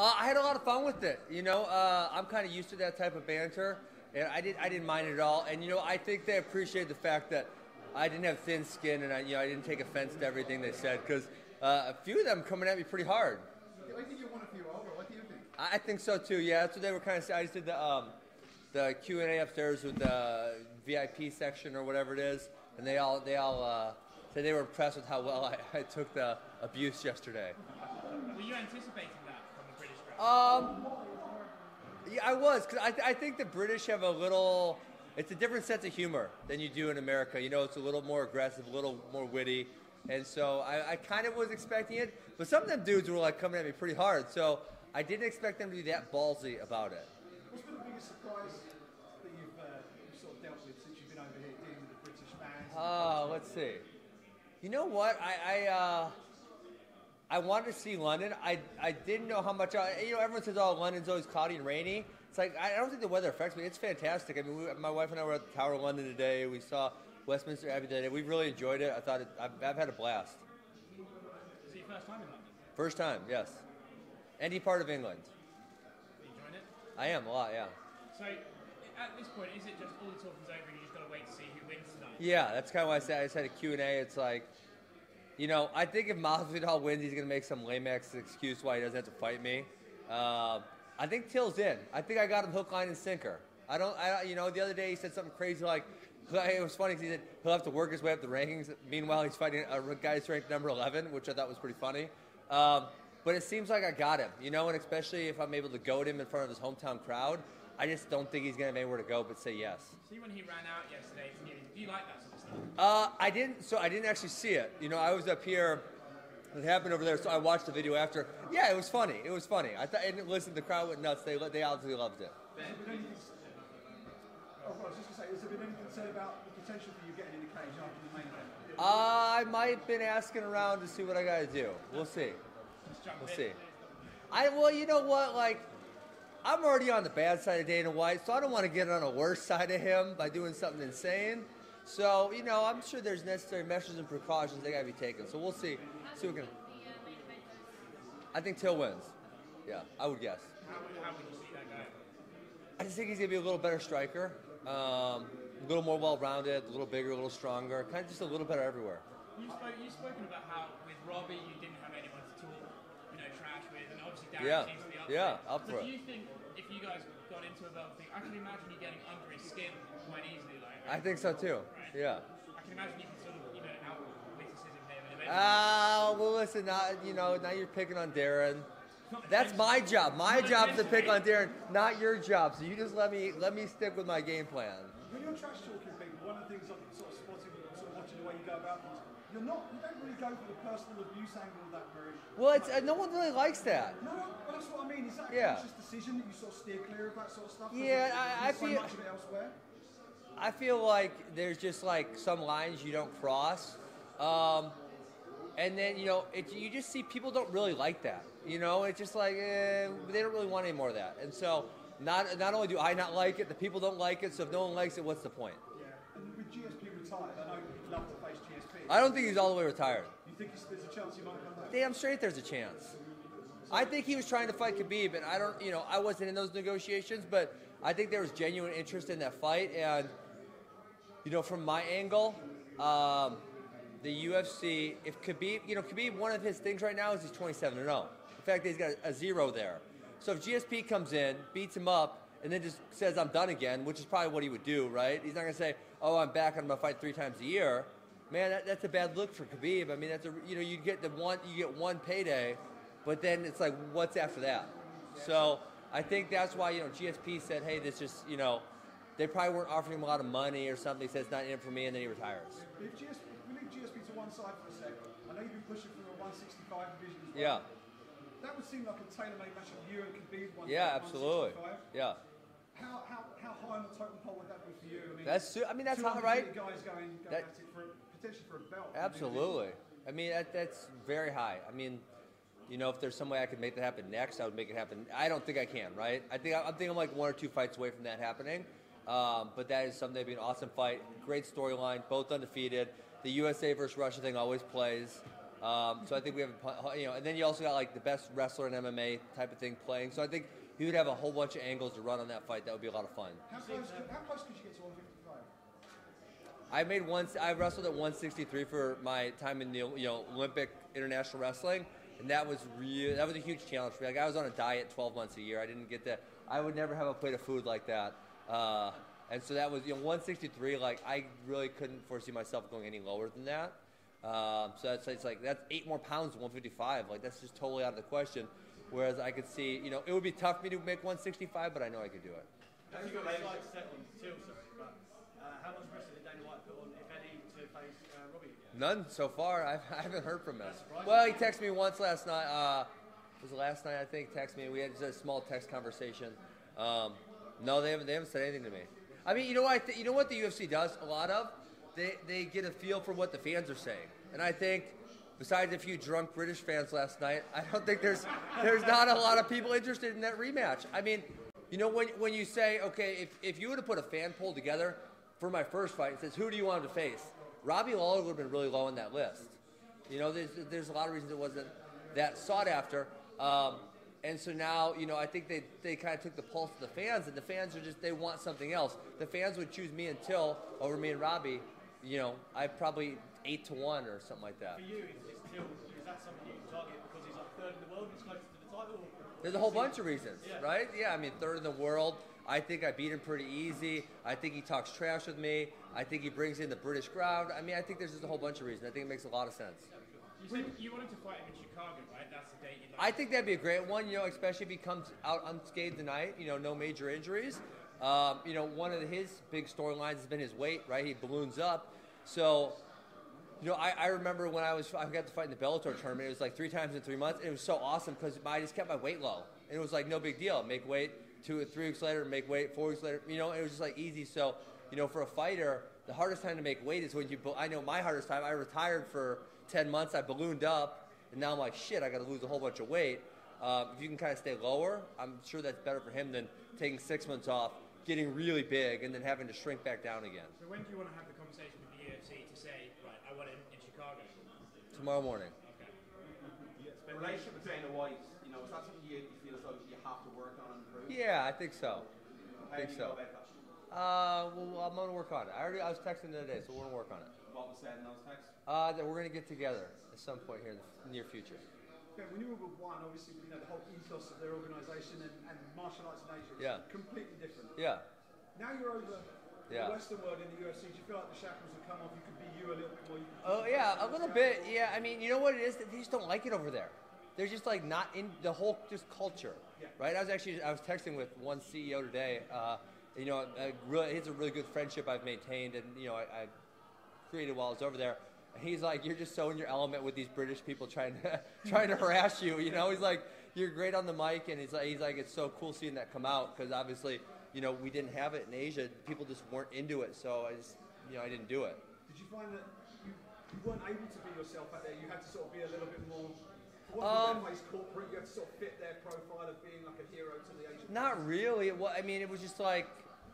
I had a lot of fun with it. You know, I'm kind of used to that type of banter, and I didn't mind it at all. And you know, I think they appreciate the fact that I didn't have thin skin, and I didn't take offense to everything they said, because a few of them coming at me pretty hard. I think you won a few over. What do you think? I think so too. Yeah, that's what they were kind of saying. I just did the Q&A upstairs with the VIP section or whatever it is, and they all said they were impressed with how well I took the abuse yesterday. Were you anticipating that from the British crowd? Yeah, I was, because I think the British have it's a different sense of humor than you do in America. You know, it's a little more aggressive, a little more witty, and so I kind of was expecting it, but some of them dudes were like coming at me pretty hard, so I didn't expect them to be that ballsy about it. What's been the biggest surprise that you've sort of dealt with since you've been over here dealing with the British fans? Let's see. You know what? I wanted to see London. I didn't know how much. Everyone says, "Oh, London's always cloudy and rainy." It's like I don't think the weather affects me. It's fantastic. I mean, my wife and I were at the Tower of London today. We saw Westminster Abbey today. We really enjoyed it. I've had a blast. Is it your first time in London? First time, yes. Any part of England. Are you enjoying it? I am a lot, yeah. So, at this point, is it just all the talking's over and you just got to wait to see who wins tonight? Yeah, that's kind of why I said I just had a Q&A. It's like, I think if Masvidal wins, he's going to make some lame-ass excuse why he doesn't have to fight me. I think Till's in. I think I got him hook, line, and sinker. The other day he said something crazy like, it was funny because he said he'll have to work his way up the rankings. Meanwhile, he's fighting a guy that's ranked number 11, which I thought was pretty funny. But it seems like I got him, and especially if I'm able to goad him in front of his hometown crowd, I just don't think he's going to have anywhere to go but say yes. See, when he ran out yesterday, do you like that sort of stuff? I didn't actually see it. I was up here. It happened over there, so I watched the video after. Yeah, it was funny. It was funny. Listen, the crowd went nuts. They obviously loved it. I was just going to say, has there been anything said about the potential for you getting in the cage after the main event? I might have been asking around to see what I got to do. We'll see. We'll see. You know what? I'm already on the bad side of Dana White, so I don't want to get on the worst side of him by doing something insane. So, I'm sure there's necessary measures and precautions that got to be taken. So we'll see. I think Till wins. Yeah, I would guess. How would you see that going? I just think he's going to be a little better striker, a little more well-rounded, a little bigger, a little stronger, kind of just a little better everywhere. You've spoken about how with Robbie you didn't have anyone to talk, trash with, and obviously Darren seems to be up for it. Up for it. Do you think if you guys got into a velvet thing, I can imagine you getting under his skin quite easily, I think so too. Right? Yeah. I can imagine you can sort of, out witticism him and well, listen, now you're picking on Darren. That's my job. My job is to pick on Darren, not your job. So you just let me stick with my game plan. When you're trash talking people, one of the things I'm sort of spotting, watching the way you go about things, you don't really go for the personal abuse angle of that very. Well, no one really likes that. No, but that's what I mean. Is that a conscious decision that you sort of steer clear of that sort of stuff? Yeah, I feel. So much of it elsewhere. I feel like there's just some lines you don't cross, and then you just see people don't really like that. It's just like they don't really want any more of that, and so not only do I not like it, the people don't like it. So if no one likes it, what's the point? Yeah, and with GSP retired, I know you'd love to face GSP. I don't think he's all the way retired. You think there's a chance he might come back? Damn straight, there's a chance. I think he was trying to fight Khabib, and I wasn't in those negotiations, but I think there was genuine interest in that fight, and from my angle, the UFC, if Khabib, Khabib, one of his things right now is he's 27-0. In fact, he's got a 0 there. So if GSP comes in, beats him up, and then just says, I'm done again, which is probably what he would do, right? He's not going to say, oh, I'm back, I'm going to fight 3 times a year. Man, that's a bad look for Khabib. I mean, you get one payday, but then it's like, what's after that? So I think that's why, GSP said, hey, this just, they probably weren't offering him a lot of money or something. He says, not in for me, and then he retires. If we leave GSP to one side for a second, I know you've been pushing for a 165 division as well. Yeah. That would seem like a tailor-made match of you and Khabib. Yeah, absolutely. Yeah. How high on the totem pole would that be for you? I mean, that's hot, right? Guys going at it potentially for a belt. Absolutely. I mean, that's very high. I mean, if there's some way I could make that happen next, I would make it happen. I don't think I can, right? I'm like 1 or 2 fights away from that happening. But that is something that'd be an awesome fight. Great storyline, both undefeated. The USA versus Russia thing always plays. So I think we have, and then you also got like the best wrestler in MMA type of thing playing. So I think he would have a whole bunch of angles to run on that fight. That would be a lot of fun. How close could you get to 155? I wrestled at 163 for my time in the Olympic international wrestling, and that was a huge challenge for me. Like I was on a diet 12 months a year. I didn't get that. I would never have a plate of food like that. And so that was 163. Like I really couldn't foresee myself going any lower than that. So it's like that's 8 more pounds than 155. Like that's just totally out of the question. Whereas I could see, it would be tough for me to make 165, but I know I could do it. How much pressure did Dana White put on, if any, to face Robbie? None so far. I haven't heard from him. Well, he texted me once last night. Was it last night? I think texted me. We had just a small text conversation. No, they haven't said anything to me. I mean, you know what the UFC does a lot of? They get a feel for what the fans are saying, and I think. Besides a few drunk British fans last night, I don't think there's not a lot of people interested in that rematch. I mean, when you say, okay, if you would have put a fan poll together for my first fight and says, who do you want to face? Robbie Lawler would have been really low on that list. There's a lot of reasons it wasn't that sought after. And so now, I think they kind of took the pulse of the fans, and the fans they want something else. The fans would choose me and Till over me and Robbie. I probably 8-1 or something like that. For you, is that something you target because he's like third in the world and he's close to the title? There's a whole bunch of reasons, right? Yeah, I mean, third in the world. I think I beat him pretty easy. I think he talks trash with me. I think he brings in the British crowd. I mean, I think there's just a whole bunch of reasons. I think it makes a lot of sense. You said you wanted to fight him in Chicago, right? That's the date you'd like. I think that'd be a great one, especially if he comes out unscathed tonight, no major injuries. One of his big storylines has been his weight, right? He balloons up. So, I remember when I got to fight in the Bellator tournament, it was like 3 times in 3 months. And it was so awesome because I just kept my weight low. And it was like no big deal. Make weight 2 or 3 weeks later, make weight 4 weeks later. It was just like easy. So, for a fighter, the hardest time to make weight is when I know my hardest time. I retired for 10 months. I ballooned up. And now I'm like, shit, I got to lose a whole bunch of weight. If you can kind of stay lower, I'm sure that's better for him than taking 6 months off, getting really big, and then having to shrink back down again. So when do you want to have the conversation with the UFC to say, right, I want it in Chicago? Tomorrow morning. Okay. The relationship with Dana White, is that something you feel as though you have to work on and improve? Yeah, I think so. How do you go about that? Well, I'm going to work on it. I was texting the other day, so we're going to work on it. What was said in those texts? That we're going to get together at some point here in the near future. Okay, when you were with One, obviously, the whole ethos of their organisation and martial arts in Asia is completely different. Yeah. Now you're over the Western world in the UFC. Do you feel like the shackles have come off? You could be you a little bit more. Oh yeah, a little bit. Yeah, I mean, you know what it is? They just don't like it over there. They're just like not in the whole just culture, right? I was texting with one CEO today. It's a really good friendship I've maintained, and I created while I was over there. And he's like, you're just so in your element with these British people trying to harass you. He's like, you're great on the mic, and he's like, it's so cool seeing that come out because obviously, we didn't have it in Asia. People just weren't into it, so I didn't do it. Did you find that you weren't able to be yourself out there? You had to sort of be a little bit more. Corporate. You have to sort of fit their profile of being like a hero to the Asian. Not really. It was just like.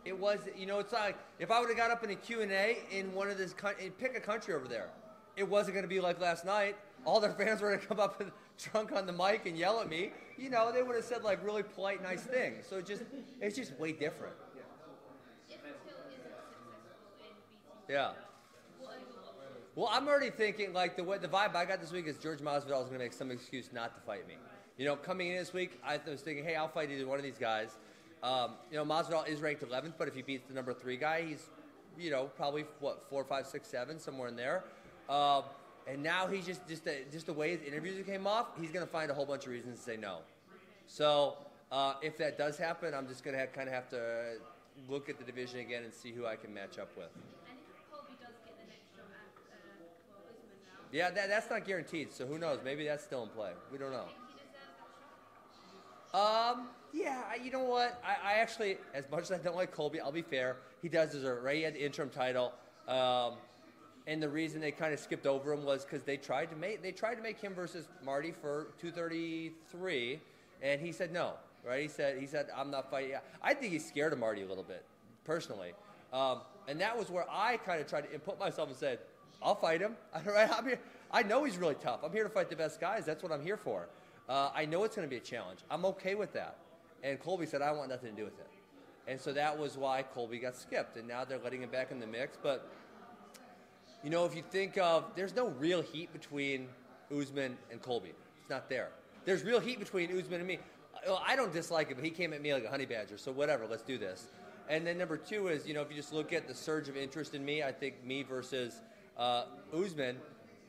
It was, it's like if I would have got up in a Q&A in one of this pick a country over there, it wasn't going to be like last night. All their fans were going to come up drunk on the mic and yell at me. They would have said like really polite, nice things. So it's just way different. Yeah. Well, I'm already thinking like the vibe I got this week is George Masvidal is going to make some excuse not to fight me. Coming in this week, I was thinking, hey, I'll fight either one of these guys. Masvidal is ranked 11th, but if he beats the number 3 guy, he's, probably 4, 5, 6, 7, somewhere in there. And now he's just the way his interviews came off, he's going to find a whole bunch of reasons to say no. So if that does happen, I'm just going to kind of have to look at the division again and see who I can match up with. And if Colby does get the next shot at Usman now? Yeah, that's not guaranteed. So who knows? Maybe that's still in play. We don't know. Yeah, you know what? I actually, as much as I don't like Colby, I'll be fair. He does deserve it, right? He had the interim title, and the reason they kind of skipped over him was because they tried to make him versus Marty for 233, and he said no, right? He said I'm not fighting. I think he's scared of Marty a little bit, personally, and that was where I kind of tried to put myself and said I'll fight him. I know he's really tough. I'm here to fight the best guys. That's what I'm here for. I know it's going to be a challenge. I'm okay with that. And Colby said, I want nothing to do with it. And so that was why Colby got skipped. And now they're letting him back in the mix. But, you know, if you think of, there's no real heat between Usman and Colby. It's not there. There's real heat between Usman and me. I don't dislike it, but he came at me like a honey badger. So whatever, let's do this. And then number two is, you know, if you just look at the surge of interest in me, I think me versus Usman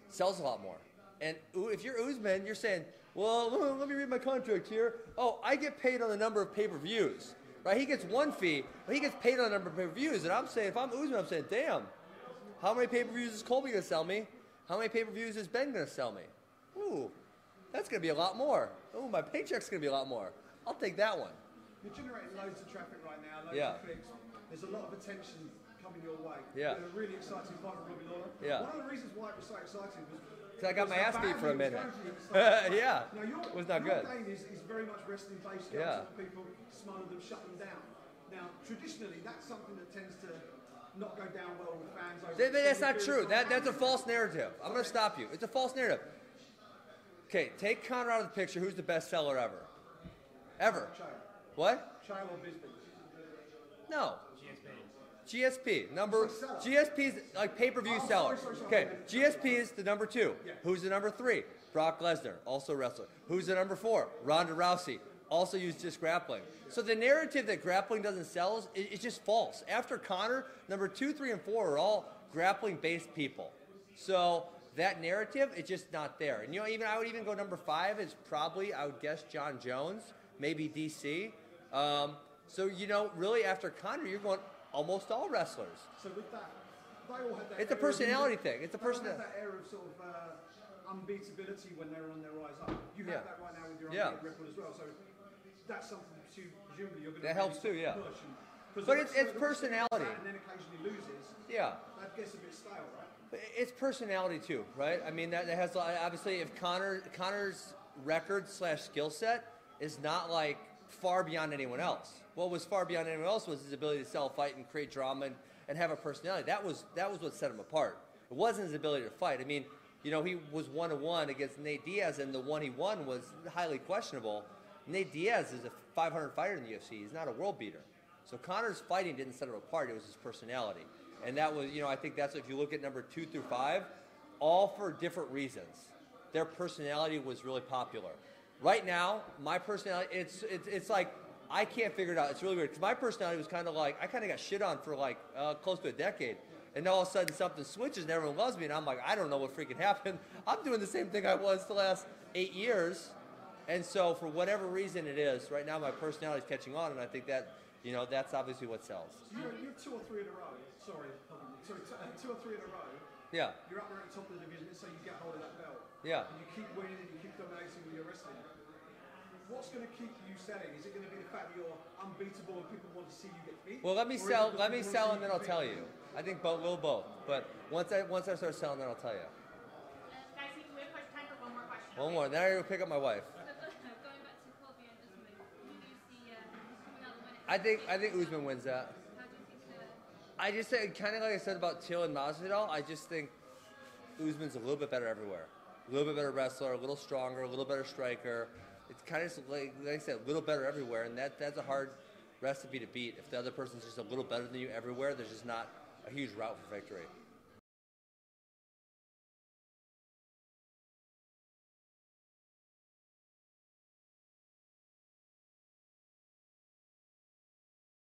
sells a lot more. And if you're Usman, you're saying, well, let me read my contract here. Oh, I get paid on the number of pay-per-views, right? He gets one fee, but he gets paid on the number of pay-per-views. And I'm saying, if I'm Usman, I'm saying, damn, how many pay-per-views is Colby going to sell me? How many pay-per-views is Ben going to sell me? Ooh, that's going to be a lot more. Ooh, my paycheck's going to be a lot more. I'll take that one. You're generating loads of traffic right now, loads Yeah. of clicks. There's a lot of attention coming your way. Yeah. You had a really exciting fight with Robbie Lawler. Yeah. One of the reasons why it was so exciting was Because I got my ass beat for a minute. Yeah. Yeah, Now it was not good. Your game is very much wrestling based. You Yeah. yeah. People smother them, shut them down. Now, traditionally, that's something that tends to not go down well with fans. Over That's not true. That's a false narrative. I'm going to stop you. It's a false narrative. Okay, take Conor out of the picture. Who's the best seller ever? Ever. Chael. What? Chael or Bisbee? No. GSP. GSP's like pay-per-view seller. Sorry. Okay, GSP is the number 2. Yeah. Who's the number 3? Brock Lesnar, also wrestler. Who's the number 4? Ronda Rousey, also used just grappling. So the narrative that grappling doesn't sell is just false. After Conor, number 2, 3, and 4 are all grappling-based people. So that narrative is just not there. And you know, I would even go number 5 is probably, I would guess, John Jones, maybe DC. So you know, really after Conor, you're going almost all wrestlers. So with that, they all had that. It's a personality thing. It's a personality. They all had that air of sort of unbeatability when they were on their rise up. You Yeah. have that right now with your Yeah. unbeaten record as well. So that's something that presumably you're going to That helps too, yeah. push. Because But the it's wrestler that personality. wins that and then occasionally loses. Yeah. That gets a bit stale, right? It's personality too, right? I mean, that has obviously if Conor's record / skill set is not like far beyond anyone else. What was far beyond anyone else was his ability to sell a fight and create drama and have a personality. That was what set him apart. It wasn't his ability to fight. I mean, you know, he was 1-1 against Nate Diaz, and the one he won was highly questionable. Nate Diaz is a 500 fighter in the UFC. He's not a world beater. So Conor's fighting didn't set him apart. It was his personality. And that was, you know, I think that's, if you look at number 2 through 5, all for different reasons. Their personality was really popular. Right now, my personality, it's like, I can't figure it out. It's really weird. Because my personality was kind of like, I kind of got shit on for like close to a decade. And all of a sudden something switches and everyone loves me. And I'm like, I don't know what freaking happened. I'm doing the same thing I was the last 8 years. And so for whatever reason it is, right now my personality is catching on. And I think that, you know, that's obviously what sells. You have 2 or 3 in a row. Sorry, 2 or 3 in a row. Yeah. You're up there at the top of the division, so you get hold of that belt. Yeah. And you keep winning and you keep dominating with your wrestling. What's going to keep you selling? Is it going to be the fact that you're unbeatable and people want to see you get beat? Well, let me Or is sell, it because people and want to then see I'll you tell beat? you. I think both, we'll both. But once I start selling, then I'll tell you. Guys, we have time for one more question. One more. Then I go pick up my wife. Going back to Colby and Usman, who do you see coming out the winner? I think Usman wins that. How do you think I just say, kind of like I said about Till and Masvidal, I just think Usman's a little bit better everywhere. A little bit better wrestler, a little stronger, a little better striker. It's kind of like I said, a little better everywhere, and that's a hard recipe to beat. If the other person's just a little better than you everywhere, there's just not a huge route for victory.